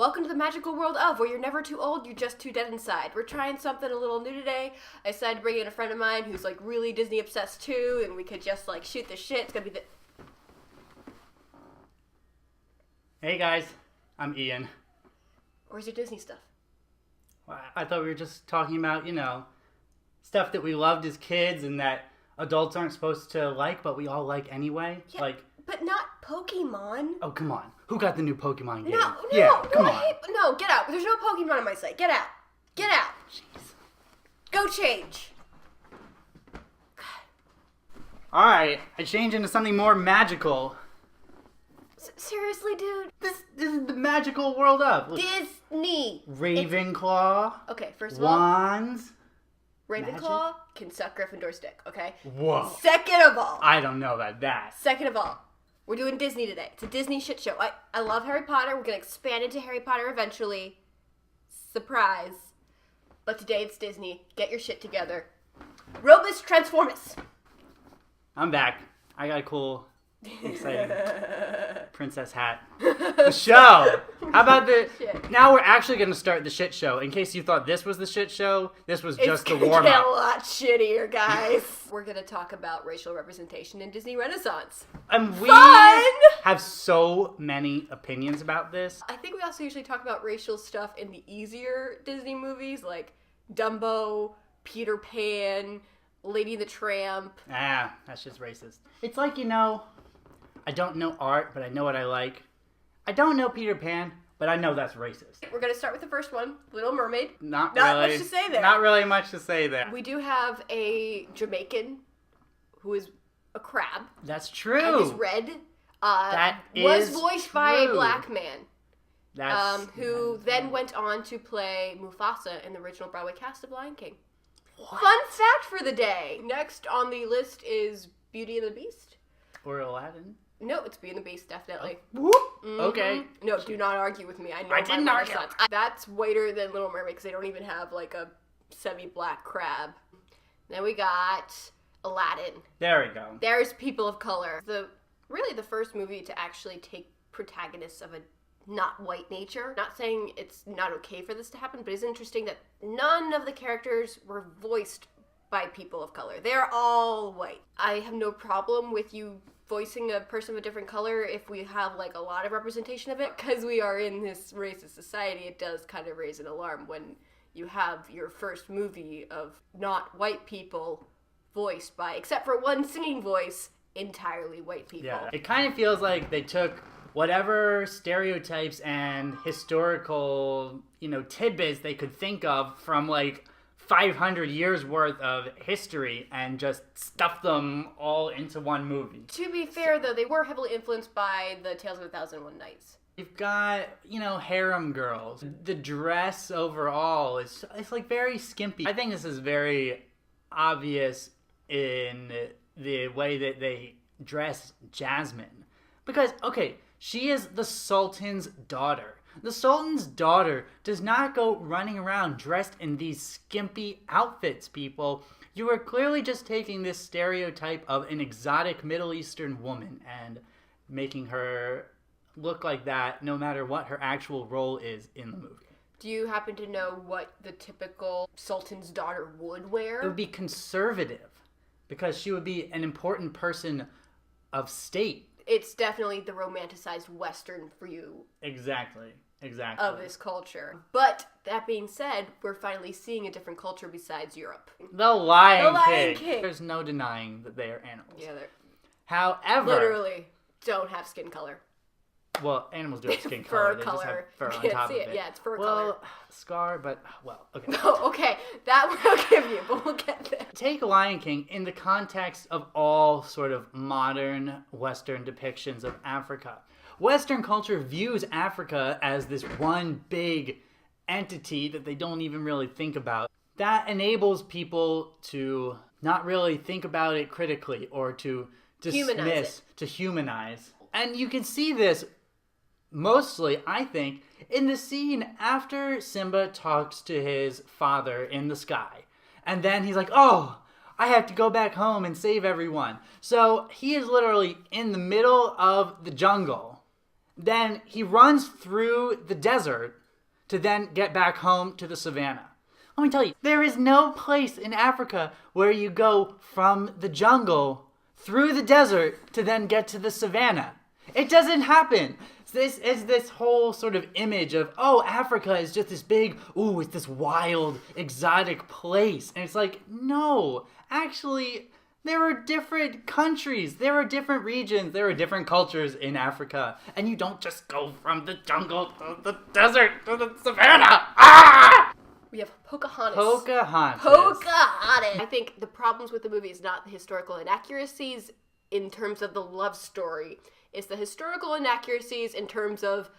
Welcome to the magical world of where you're never too old, you're just too dead inside. We're trying something a little new today. I decided to bring in a friend of mine who's like really Disney obsessed too, and we could just like shoot the shit. It's gonna be the... Hey guys, I'm Ian. Where's your Disney stuff? Well, I thought we were just talking about, stuff that we loved as kids and that adults aren't supposed to like, but we all like anyway. Yeah, but not Pokemon. Oh, come on. Who got the new Pokemon game? No, Come on. No, get out. There's no Pokemon on my site. Get out. Get out. Jeez. Go change. Alright, I changed into something more magical. Seriously, dude? This is the magical world of. Look, Disney. Ravenclaw. Okay, first of all, Wands. Ravenclaw can suck Gryffindor's dick, okay? Whoa. Second of all, I don't know about that. we're doing Disney today. It's a Disney shit show. I love Harry Potter. We're going to expand into Harry Potter eventually. Surprise. But today it's Disney. Get your shit together. Robus Transformus. I'm back. I got a cool, exciting princess hat. The show. How about Shit. Now we're actually going to start the shit show. In case you thought this was the shit show, this was just the warm It's gonna get a up. lot shittier, guys. We're going to talk about racial representation in Disney Renaissance. And we Fun! have so many opinions about this. I think we also usually talk about racial stuff in the easier Disney movies, like Dumbo, Peter Pan, Lady and the Tramp. That's just racist. It's like, I don't know art, but I know what I like. I don't know Peter Pan, but I know that's racist. We're going to start with the first one, Little Mermaid. Not Not really. much to say there. Not really much to say there. We do have a Jamaican who is a crab That's true. and is red. That was is voiced by a true. black man who That's then went on to play Mufasa in the original Broadway cast of Lion King. Fun fact for the day. Next on the list is Beauty and the Beast. Or Aladdin. No, it's Beauty and the Beast, definitely. Whoop. Mhm. Okay. No, do not argue with me. I know I my didn't argue. Renaissance. That's whiter than Little Mermaid because they don't even have like a semi-black crab. Then we got Aladdin. There we go. There's people of color. Really the first movie to actually take protagonists of a not white nature. Not saying it's not okay for this to happen, but it's interesting that none of the characters were voiced by people of color. They're all white. I have no problem with you voicing a person of a different color if we have like a lot of representation of it. Because we are in this racist society, it does kind of raise an alarm when you have your first movie of not white people voiced by, except for one singing voice, entirely white people. Yeah. It kind of feels like they took whatever stereotypes and historical, tidbits they could think of from like 500 years worth of history and just stuffed them all into one movie. To be fair, though, they were heavily influenced by the Tales of 1001 Nights. You've got, harem girls. The dress overall is like very skimpy. I think this is very obvious in the way that they dress Jasmine. Because, okay, she is the Sultan's daughter. The Sultan's daughter does not go running around dressed in these skimpy outfits, people. You are clearly just taking this stereotype of an exotic Middle Eastern woman and making her look like that no matter what her actual role is in the movie. Do you happen to know what the typical Sultan's daughter would wear? It would be conservative because she would be an important person of state. It's definitely the romanticized Western for you. Exactly. Of this culture. But that being said, we're finally seeing a different culture besides Europe. The Lion King. King. There's no denying that they are animals. Yeah, they're However, literally don't have skin color. Well, animals do have skin Fur color. They color. just have fur You on can't top see of it. it. Yeah, it's fur well, color. Scar, but okay. No, okay. That we'll give you, but we'll get there. Take Lion King in the context of all sort of modern Western depictions of Africa. Western culture views Africa as this one big entity that they don't even really think about. That enables people to not really think about it critically or to dismiss, to humanize. And you can see this mostly, I think, in the scene after Simba talks to his father in the sky. And then he's like, oh, I have to go back home and save everyone. So he is literally in the middle of the jungle. Then he runs through the desert to then get back home to the savannah. Let me tell you, there is no place in Africa where you go from the jungle through the desert to then get to the savannah. It doesn't happen. This is this whole sort of image of, oh, Africa is just this big, ooh, it's this wild, exotic place. And it's like, no, actually, there are different countries, there are different regions, there are different cultures in Africa. And you don't just go from the jungle to the desert to the savannah. Ah! We have Pocahontas. Pocahontas. I think the problems with the movie is not the historical inaccuracies in terms of the love story. It's the historical inaccuracies in terms of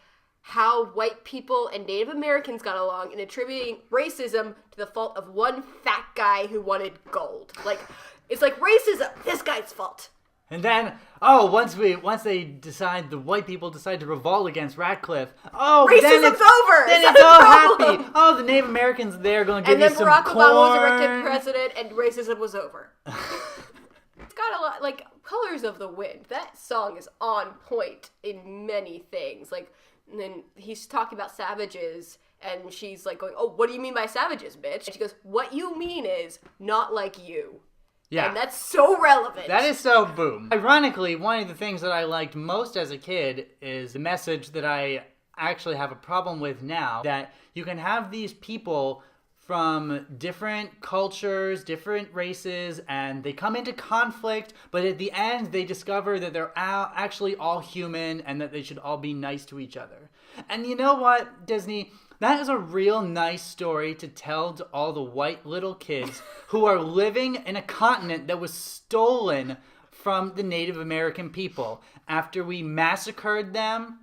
how white people and Native Americans got along and attributing racism to the fault of one fat guy who wanted gold. Like, it's like racism, this guy's fault. And then, oh, once the white people decide to revolt against Radcliffe, oh, racism's over. Then it's all happy. Oh, the Native Americans, they're going to give you some corn. And then Barack Obama was elected president, and racism was over. It's got a lot, like, Colors of the Wind. That song is on point in many things. Like, and then he's talking about savages, and she's like going, oh, what do you mean by savages, bitch? And she goes, what you mean is not like you. Yeah. And that's so relevant. That is so boom. Ironically, one of the things that I liked most as a kid is the message that I actually have a problem with now, that you can have these people from different cultures, different races, and they come into conflict, but at the end they discover that they're actually all human and that they should all be nice to each other. And you know what, Disney? That is a real nice story to tell to all the white little kids who are living in a continent that was stolen from the Native American people. After we massacred them,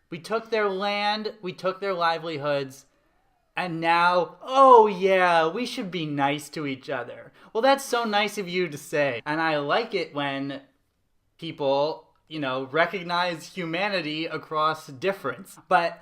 we took their land, we took their livelihoods, and now, oh yeah, we should be nice to each other. Well, that's so nice of you to say. And I like it when people, recognize humanity across difference. But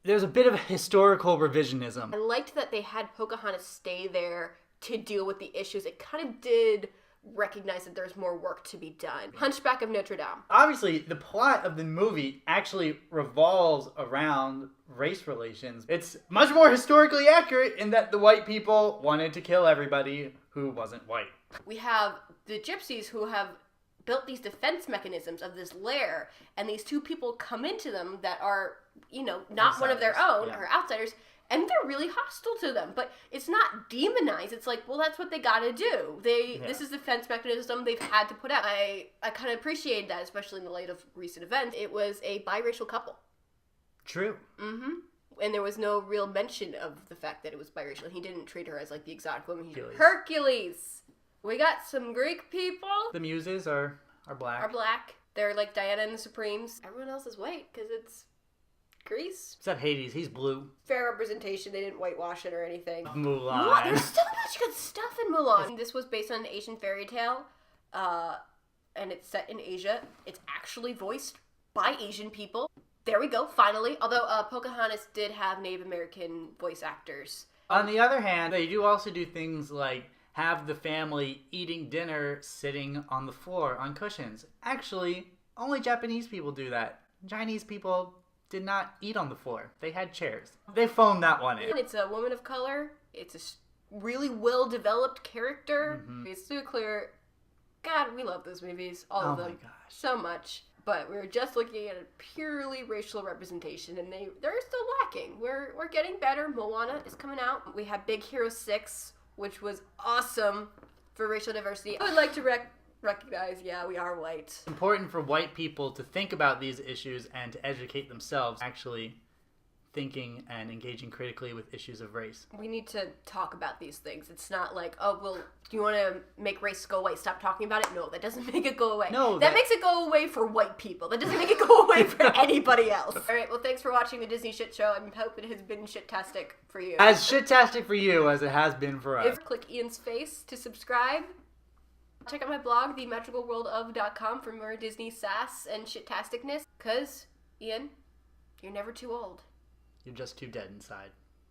there's a bit of historical revisionism. I liked that they had Pocahontas stay there to deal with the issues. It kind of did recognize that there's more work to be done. Hunchback of Notre Dame. Obviously, the plot of the movie actually revolves around race relations. It's much more historically accurate in that the white people wanted to kill everybody who wasn't white. We have the gypsies who have built these defense mechanisms of this lair, and these two people come into them that are, not outsiders. One of their own, or outsiders, and they're really hostile to them. But it's not demonized. It's like, well, that's what they gotta do. This is the defense mechanism they've had to put out. I kind of appreciated that, especially in the light of recent events. It was a biracial couple. True. Mm-hmm. And there was no real mention of the fact that it was biracial. He didn't treat her as, like, the exotic woman. Hercules! We got some Greek people. The muses are black. Are black. They're like Diana and the Supremes. Everyone else is white because it's Greece. Except Hades, he's blue. Fair representation. They didn't whitewash it or anything. Mulan. There's so much good stuff in Mulan. This was based on an Asian fairy tale, and it's set in Asia. It's actually voiced by Asian people. There we go, finally. Although Pocahontas did have Native American voice actors. On the other hand, they do also do things like have the family eating dinner sitting on the floor on cushions. Actually, only Japanese people do that. Chinese people did not eat on the floor. They had chairs. They phoned that one in. It's a woman of color. It's a really well-developed character. Mm-hmm. It's so clear. God, we love those movies. All of them. Oh my gosh. So much. But we were just looking at a purely racial representation, and they're still lacking. We're getting better. Moana is coming out. We have Big Hero 6, which was awesome for racial diversity. I would like to recognize, we are white. It's important for white people to think about these issues and to educate themselves, actually thinking and engaging critically with issues of race. We need to talk about these things. It's not like, oh, well, do you want to make race go away? Stop talking about it? No, that doesn't make it go away. No, that makes it go away for white people. That doesn't make it go away for anybody else. All right, well, thanks for watching the Disney Shit Show. I hope it has been shit-tastic for you. As shit-tastic for you as it has been for us. Click Ian's face to subscribe. Check out my blog, themagicalworldof.com, for more Disney sass and shit-tasticness. Because, Ian, you're never too old. You're just too dead inside.